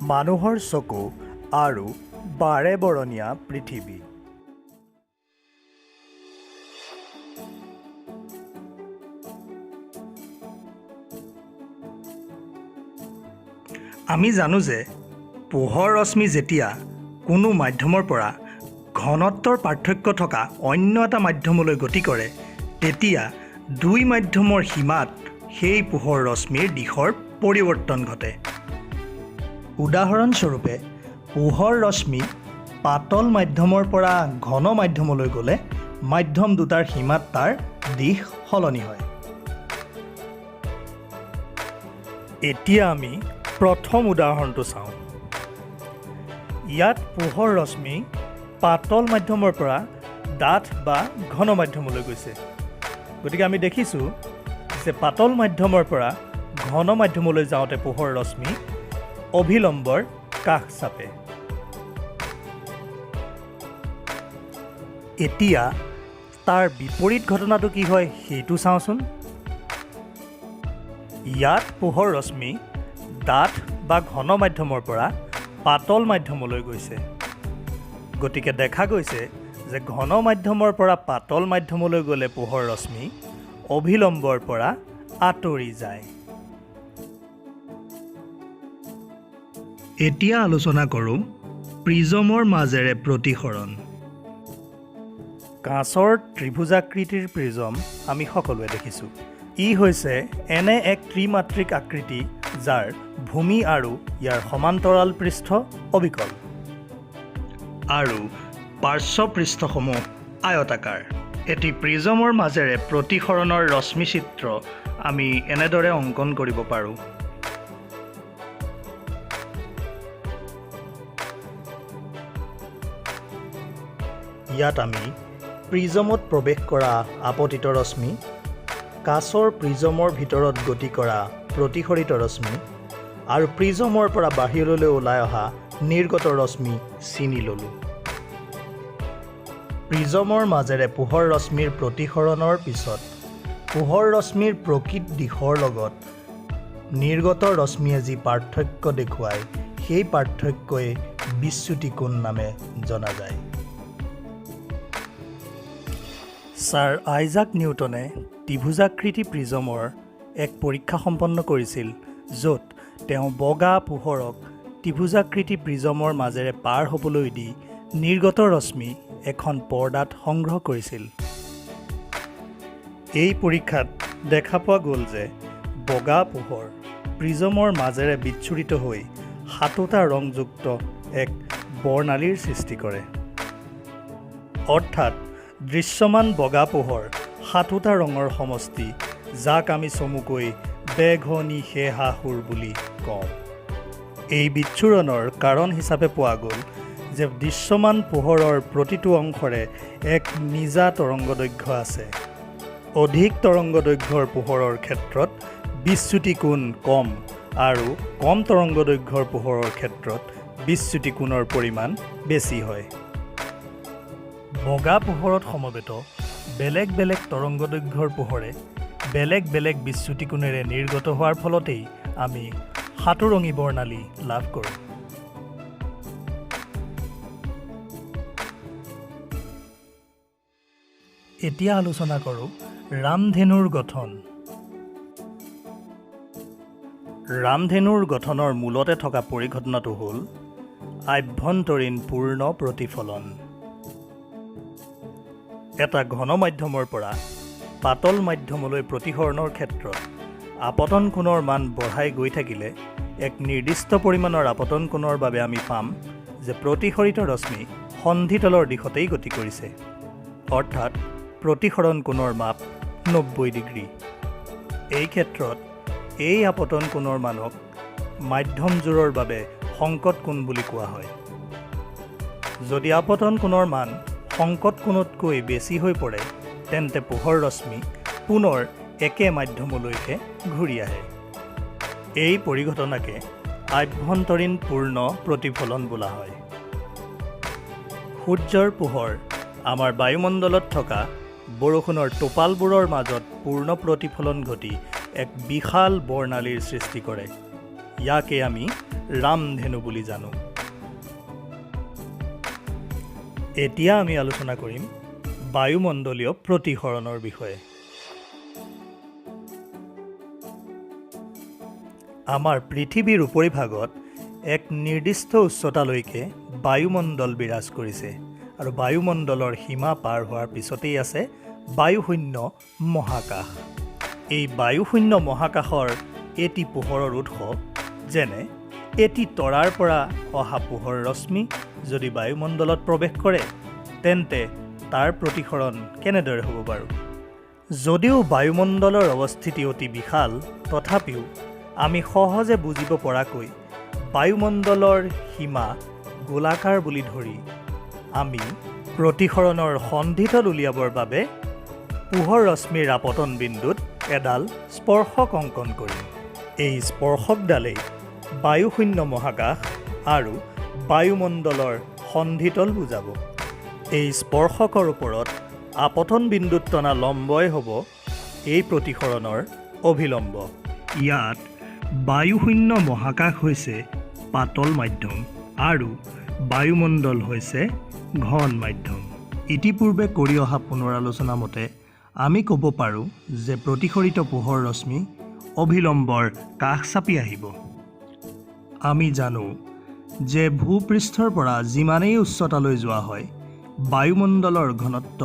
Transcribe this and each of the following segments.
মানুহৰ চকু আৰু বাৰে বৰণীয়া পৃথিৱী। আমি জানো যে পোহৰ ৰশ্মি যেতিয়া কোনো মাধ্যমৰ পৰা ঘনত্বৰ পাৰ্থক্য থকা অন্য এটা মাধ্যমলৈ গতি কৰে, তেতিয়া দুই মাধ্যমৰ সীমাত সেই পোহৰ ৰশ্মিৰ দিশৰ পৰিৱৰ্তন ঘটে। উদাহৰণস্বৰূপে, পোহৰ ৰশ্মি পাতল মাধ্যমৰ পৰা ঘন মাধ্যমলৈ গ'লে মাধ্যম দুটাৰ সীমাত তাৰ দিশ সলনি হয়। এতিয়া আমি প্ৰথম উদাহৰণটো চাওঁ। ইয়াত পোহৰ ৰশ্মি পাতল মাধ্যমৰ পৰা ডাঠ বা ঘন মাধ্যমলৈ গৈছে। গতিকে আমি দেখিছোঁ যে পাতল মাধ্যমৰ পৰা ঘন মাধ্যমলৈ যাওঁতে পোহৰ ৰশ্মি অভিলম্বৰ কাষ চাপে। এতিয়া তাৰ বিপৰীত ঘটনাটো কি হয় সেইটো চাওঁচোন। ইয়াত পোহৰ ৰশ্মি ডাঠ বা ঘন মাধ্যমৰ পৰা পাতল মাধ্যমলৈ গৈছে। গতিকে দেখা গৈছে যে ঘন মাধ্যমৰ পৰা পাতল মাধ্যমলৈ গ'লে পোহৰ ৰশ্মি অভিলম্বৰ পৰা আঁতৰি যায়। এতিয়া আলোচনা কৰোঁ প্ৰিজমৰ মাজেৰে প্ৰতিসৰণ। কাঁচৰ ত্ৰিভুজাকৃতিৰ প্ৰিজম আমি সকলোৱে দেখিছোঁ। ই হৈছে এনে এক ত্ৰিমাত্ৰিক আকৃতি যাৰ ভূমি আৰু ইয়াৰ সমান্তৰাল পৃষ্ঠ অবিকল আৰু পাৰ্শ্ব পৃষ্ঠসমূহ আয়তাকাৰ। এটি প্ৰিজমৰ মাজেৰে প্ৰতিসৰণৰ ৰশ্মি চিত্ৰ আমি এনেদৰে অংকন কৰিব পাৰোঁ। ইয়াত আমি প্ৰিজমত প্ৰৱেশ কৰা আপতিত ৰশ্মি, কাঁচৰ প্ৰিজমৰ ভিতৰত গতি কৰা প্ৰতিসৰিত ৰশ্মি আৰু প্ৰিজমৰ পৰা বাহিৰলৈ ওলাই অহা নিৰ্গত ৰশ্মি চিনি ল'লোঁ। প্ৰিজমৰ মাজেৰে পোহৰ ৰশ্মিৰ প্ৰতিসৰণৰ পিছত পোহৰ ৰশ্মিৰ প্ৰকৃত দিশৰ লগত নিৰ্গত ৰশ্মিয়ে যি পাৰ্থক্য দেখুৱায়, সেই পাৰ্থক্যই বিচ্যুতি কোণ নামে জনা যায়। ছাৰ আইজাক নিউটনে ত্ৰিভুজাকৃতি প্ৰিজমৰ এক পৰীক্ষা সম্পন্ন কৰিছিল, য'ত তেওঁ বগা পোহৰক ত্ৰিভুজাকৃতি প্ৰিজমৰ মাজেৰে পাৰ হ'বলৈ দি নিৰ্গত ৰশ্মি এখন পৰ্দাত সংগ্ৰহ কৰিছিল। এই পৰীক্ষাত দেখা পোৱা গ'ল যে বগা পোহৰ প্ৰিজমৰ মাজেৰে বিচ্ছুৰিত হৈ সাতোটা ৰংযুক্ত এক বৰ্ণালীৰ সৃষ্টি কৰে। অৰ্থাৎ দৃশ্যমান বগা পোহৰ সাতোটা ৰঙৰ সমষ্টি, যাক আমি চমুকৈ বেঘনী সেহাসুৰ বুলি কওঁ। এই বিচ্ছুৰণৰ কাৰণ হিচাপে পোৱা গ'ল যে দৃশ্যমান পোহৰৰ প্ৰতিটো অংশৰে এক নিজা তৰংগদৈৰ্ঘ্য আছে। অধিক তৰংগদৈৰ্ঘ্যৰ পোহৰৰ ক্ষেত্ৰত বিচ্যুতি কোণ কম আৰু কম তৰংগদৈৰ্ঘ্যৰ পোহৰৰ ক্ষেত্ৰত বিচ্যুতি কোণৰ পৰিমাণ বেছি হয়। বগা পোহৰত সমবেত বেলেগ বেলেগ তৰংগদৈৰ্ঘ্যৰ পোহৰে বেলেগ বেলেগ বিচ্যুতি কোণেৰে নিৰ্গত হোৱাৰ ফলতেই আমি সাতোৰঙী বৰ্ণালী লাভ কৰোঁ। এতিয়া আলোচনা কৰোঁ ৰামধেনুৰ গঠন। ৰামধেনুৰ গঠনৰ মূলতে থকা পৰিঘটনাটো হ'ল আভ্যন্তৰীণ পূৰ্ণ প্ৰতিফলন। এটা ঘন মাধ্যমৰ পৰা পাতল মাধ্যমলৈ প্ৰতিসৰণৰ ক্ষেত্ৰত আপতন কোণৰ মান বঢ়াই গৈ থাকিলে এক নিৰ্দিষ্ট পৰিমাণৰ আপতন কোণৰ বাবে আমি পাম যে প্ৰতিসৰিত ৰশ্মি সন্ধিতলৰ দিশতেই গতি কৰিছে, অৰ্থাৎ প্ৰতিসৰণ কোণৰ মাপ 90 ডিগ্ৰী। এই ক্ষেত্ৰত এই আপতন কোণৰ মানক মাধ্যমজোৰৰ বাবে সংকট কোণ বুলি কোৱা হয়। যদি আপতন কোণৰ মান সংকট কোণতকৈ বেছি হৈ পৰে, তেন্তে পোহৰ ৰশ্মি পুনৰ একে মাধ্যমলৈকে ঘূৰি আহে। এই পৰিঘটনাকে আভ্যন্তৰীণ পূৰ্ণ প্ৰতিফলন বোলা হয়। সূৰ্যৰ পোহৰ আমাৰ বায়ুমণ্ডলত থকা বৰষুণৰ টোপালবোৰৰ মাজত পূৰ্ণ প্ৰতিফলন ঘটি এক বিশাল বৰ্ণালীৰ সৃষ্টি কৰে। ইয়াকে আমি ৰামধেনু বুলি জানো। এতিয়া আমি আলোচনা কৰিম বায়ুমণ্ডলীয় প্ৰতিসৰণৰ বিষয়ে। আমাৰ পৃথিৱীৰ উপৰিভাগত এক নিৰ্দিষ্ট উচ্চতালৈকে বায়ুমণ্ডল বিৰাজ কৰিছে আৰু বায়ুমণ্ডলৰ সীমা পাৰ হোৱাৰ পিছতেই আছে বায়ুশূন্য মহাকাশ। এই বায়ুশূন্য মহাকাশৰ এটি পোহৰৰ উৎস, যেনে এটি তৰাৰ পৰা অহা পোহৰ ৰশ্মি যদি বায়ুমণ্ডলত প্ৰৱেশ কৰে তেন্তে তাৰ প্ৰতিসৰণ কেনেদৰে হ'ব বাৰু? যদিও বায়ুমণ্ডলৰ অৱস্থিতি অতি বিশাল, তথাপিও আমি সহজে বুজিব পৰাকৈ বায়ুমণ্ডলৰ সীমা গোলাকাৰ বুলি ধৰি আমি প্ৰতিসৰণৰ সন্ধিতল উলিয়াবৰ বাবে পোহৰ ৰশ্মিৰ আপতন বিন্দুত এডাল স্পৰ্শক অংকন কৰিম। এই স্পৰ্শকডালেই বায়ুশূন্য মহাকাশ আৰু বায়ুমণ্ডলৰ সন্ধিতল বুজাব। এই স্পৰ্শকৰ ওপৰত আপতন বিন্দুত টনা লম্বই হ'ব এই প্ৰতিসৰণৰ অভিলম্ব। ইয়াত বায়ুশূন্য মহাকাশ হৈছে পাতল মাধ্যম আৰু বায়ুমণ্ডল হৈছে ঘন মাধ্যম। ইতিপূৰ্বে কৰি অহা পুনৰালোচনা মতে আমি ক'ব পাৰোঁ যে প্ৰতিসৰিত পোহৰ ৰশ্মি অভিলম্বৰ কাষ চাপি আহিব। আমি জানো যে ভূপৃষ্ঠৰ পৰা যিমানেই উচ্চতালৈ যোৱা হয় বায়ুমণ্ডলৰ ঘনত্ব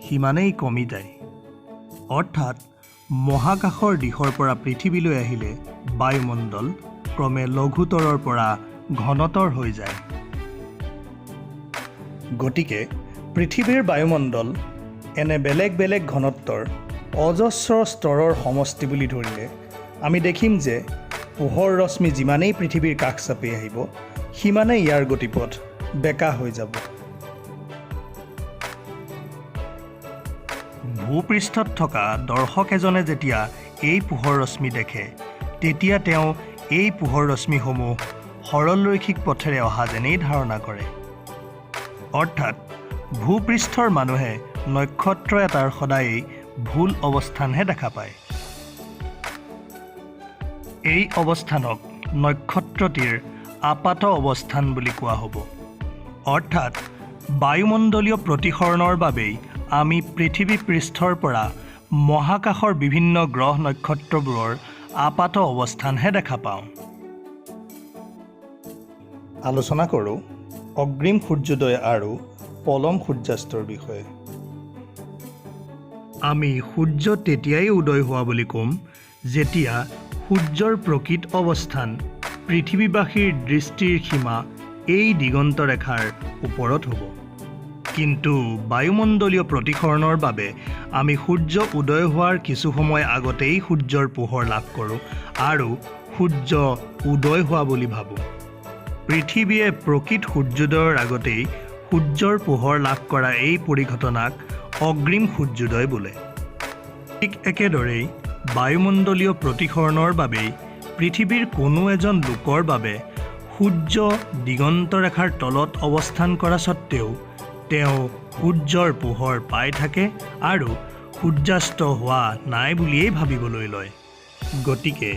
সিমানেই কমি যায়। অৰ্থাৎ মহাকাশৰ দিশৰ পৰা পৃথিৱীলৈ আহিলে বায়ুমণ্ডল ক্ৰমে লঘুতৰৰ পৰা ঘনতৰ হৈ যায়। গতিকে পৃথিৱীৰ বায়ুমণ্ডল এনে বেলেগ বেলেগ ঘনত্বৰ অজস্ৰ স্তৰৰ সমষ্টি বুলি ধৰিলে আমি দেখিম যে পোহৰ ৰশ্মি যিমানেই পৃথিৱীৰ কাষ চাপি আহিব সিমানেই ইয়াৰ গতিপথ বেঁকা হৈ যাব। ভূপৃষ্ঠত থকা দৰ্শক এজনে যেতিয়া এই পোহৰ ৰশ্মি দেখে তেতিয়া তেওঁ এই পোহৰ ৰশ্মিসমূহ সৰলৰৈখিক পথেৰে অহা যেনেই ধাৰণা কৰে। অৰ্থাৎ ভূপৃষ্ঠৰ মানুহে নক্ষত্ৰ এটাৰ সদায়েই ভুল অৱস্থানহে দেখা পায়। এই অৱস্থানক নক্ষত্ৰটিৰ আপাত অৱস্থান বুলি কোৱা হ'ব। অৰ্থাৎ বায়ুমণ্ডলীয় প্ৰতিসৰণৰ বাবেই আমি পৃথিৱী পৃষ্ঠৰ পৰা মহাকাশৰ বিভিন্ন গ্ৰহ নক্ষত্ৰবোৰৰ আপাত অৱস্থানহে দেখা পাওঁ। আলোচনা কৰোঁ অগ্ৰিম সূৰ্যোদয় আৰু পলম সূৰ্যাস্তৰ বিষয়ে। আমি সূৰ্য তেতিয়াই উদয় হোৱা বুলি ক'ম যেতিয়া সূৰ্যৰ প্ৰকৃত অৱস্থান পৃথিৱীবাসীৰ দৃষ্টিৰ সীমা এই দিগন্ত ৰেখাৰ ওপৰত হ'ব। কিন্তু বায়ুমণ্ডলীয় প্ৰতিসৰণৰ বাবে আমি সূৰ্য উদয় হোৱাৰ কিছু সময় আগতেই সূৰ্যৰ পোহৰ লাভ কৰোঁ আৰু সূৰ্য উদয় হোৱা বুলি ভাবোঁ। পৃথিৱীয়ে প্ৰকৃত সূৰ্যোদয়ৰ আগতেই সূৰ্যৰ পোহৰ লাভ কৰা এই পৰিঘটনাক অগ্ৰিম সূৰ্যোদয় বোলে। ঠিক একেদৰেই বায়ুমণ্ডলীয় প্ৰতিসৰণৰ বাবেই পৃথিৱীৰ কোনো এজন লোকৰ বাবে সূৰ্য দিগন্ত ৰেখাৰ তলত অৱস্থান কৰা স্বত্তেও তেওঁ সূৰ্যৰ পোহৰ পাই থাকে আৰু সূৰ্যাস্ত হোৱা নাই বুলিয়েই ভাবিবলৈ লয়। গতিকে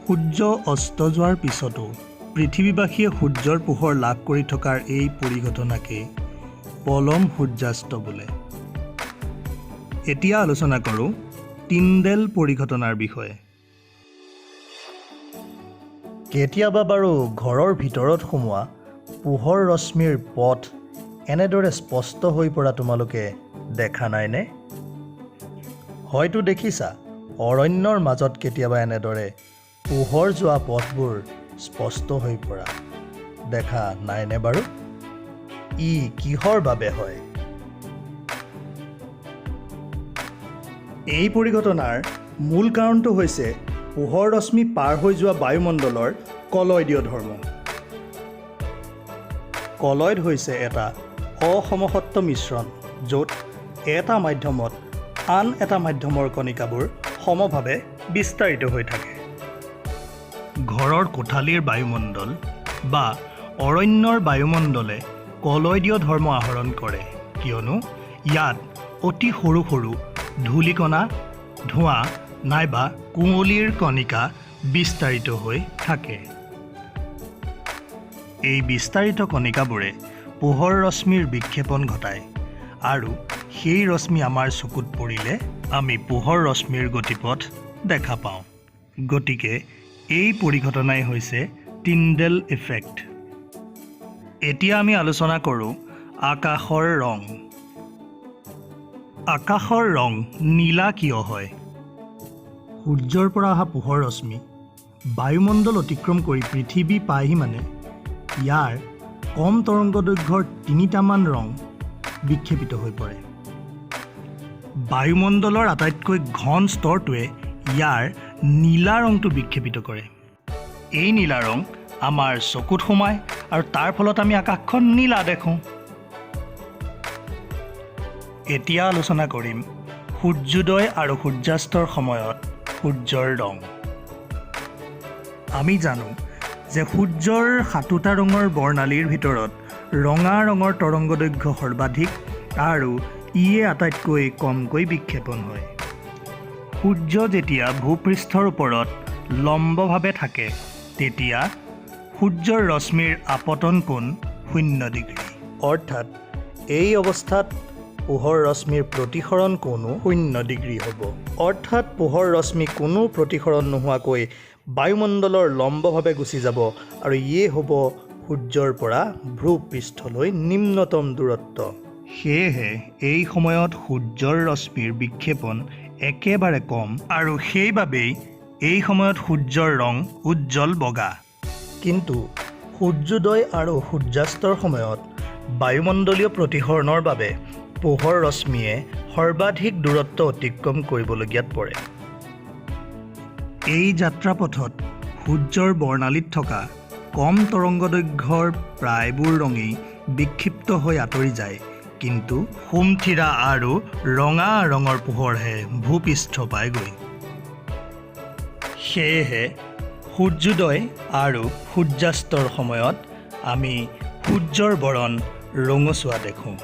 সূৰ্য অস্ত যোৱাৰ পিছতো পৃথিৱীবাসীয়ে সূৰ্যৰ পোহৰ লাভ কৰি থকাৰ এই পৰিঘটনাকে পলম সূৰ্যাস্ত বোলে। এতিয়া আলোচনা কৰোঁ টিণ্ডেল পৰিঘটনাৰ বিষয়ে। কেতিয়াবা বাৰু ঘৰৰ ভিতৰত সোমোৱা পোহৰ ৰশ্মিৰ পথ এনেদৰে স্পষ্ট হৈ পৰা তোমালোকে দেখা নাইনে? হয়তো দেখিছা অৰণ্যৰ মাজত কেতিয়াবা এনেদৰে পোহৰ যোৱা পথবোৰ স্পষ্ট হৈ পৰা দেখা নাইনে বাৰু? ই কিহৰ বাবে হয়? এই পৰিঘটনাৰ মূল কাৰণটো হৈছে পোহৰ ৰশ্মি পাৰ হৈ যোৱা বায়ুমণ্ডলৰ কলয়দীয় ধৰ্ম। কলয়ড হৈছে এটা অসমসত্ব মিশ্ৰণ য'ত এটা মাধ্যমত আন এটা মাধ্যমৰ কণিকাবোৰ সমভাৱে বিস্তাৰিত হৈ থাকে। ঘৰৰ কোঠালীৰ বায়ুমণ্ডল বা অৰণ্যৰ বায়ুমণ্ডলে কলয়দীয় ধৰ্ম আহৰণ কৰে কিয়নো ইয়াত অতি সৰু সৰু ধূলিকণা, ধোঁৱা নাইবা কুঁৱলীৰ কণিকা বিস্তাৰিত হৈ থাকে। এই বিস্তাৰিত কণিকাবোৰে পোহৰ ৰশ্মিৰ বিক্ষেপণ ঘটায় আৰু সেই ৰশ্মি আমাৰ চকুত পৰিলে আমি পোহৰ ৰশ্মিৰ গতিপথ দেখা পাওঁ। গতিকে এই পৰিঘটনাই হৈছে টিণ্ডেল ইফেক্ট। এতিয়া আমি আলোচনা কৰোঁ আকাশৰ ৰং। আকাশৰ ৰং নীলা কিয় হয়? সূৰ্যৰ পৰা অহা পোহৰ ৰশ্মি বায়ুমণ্ডল অতিক্ৰম কৰি পৃথিৱী পায়হি মানে ইয়াৰ কম তৰংগদৈৰ্ঘ্যৰ 3টামান ৰং বিক্ষেপিত হৈ পৰে। বায়ুমণ্ডলৰ আটাইতকৈ ঘন স্তৰটোৱে ইয়াৰ নীলা ৰংটো বিক্ষেপিত কৰে। এই নীলা ৰং আমাৰ চকুত সোমায় আৰু তাৰ ফলত আমি আকাশখন নীলা দেখোঁ। এতিয়া আলোচনা কৰিম সূৰ্যোদয় আৰু সূৰ্যাস্তৰ সময়ত সূৰ্যৰ ৰং। আমি জানো যে সূৰ্যৰ 7টা ৰঙৰ বৰ্ণালীৰ ভিতৰত ৰঙা ৰঙৰ তৰংগদৈৰ্ঘ্য সৰ্বাধিক আৰু ইয়ে আটাইতকৈ কমকৈ বিক্ষেপণ হয়। সূৰ্য যেতিয়া ভূপৃষ্ঠৰ ওপৰত লম্বভাৱে থাকে তেতিয়া সূৰ্যৰ ৰশ্মিৰ আপতন কোণ 0 ডিগ্ৰী। অৰ্থাৎ এই অৱস্থাত পোহৰ ৰশ্মিৰ প্ৰতিসৰণ কোণো 0 ডিগ্ৰী হ'ব। অৰ্থাৎ পোহৰ ৰশ্মি কোনো প্ৰতিসৰণ নোহোৱাকৈ বায়ুমণ্ডলৰ লম্বভাৱে গুচি যাব আৰু ইয়ে হ'ব সূৰ্যৰ পৰা ভূপৃষ্ঠলৈ নিম্নতম দূৰত্ব। সেয়েহে এই সময়ত সূৰ্যৰ ৰশ্মিৰ বিক্ষেপণ একেবাৰে কম আৰু সেইবাবেই এই সময়ত সূৰ্যৰ ৰং উজ্জ্বল বগা। কিন্তু সূৰ্যোদয় আৰু সূৰ্যাস্তৰ সময়ত বায়ুমণ্ডলীয় প্ৰতিসৰণৰ বাবে পোহৰ ৰশ্মিয়ে সৰ্বাধিক দূৰত্ব অতিক্ৰম কৰিবলগীয়াত পৰে। এই যাত্ৰাপথত সূৰ্যৰ বৰ্ণালীত থকা কম তৰংগদৈৰ্ঘ্যৰ প্ৰায়বোৰ ৰঙেই বিক্ষিপ্ত হৈ আঁতৰি যায়, কিন্তু সোমথিৰা আৰু ৰঙা ৰঙৰ পোহৰহে ভূপৃষ্ঠ পায়গৈ। সেয়েহে সূৰ্যোদয় আৰু সূৰ্যাস্তৰ সময়ত আমি সূৰ্যৰ বৰণ ৰঙচুৱা দেখোঁ।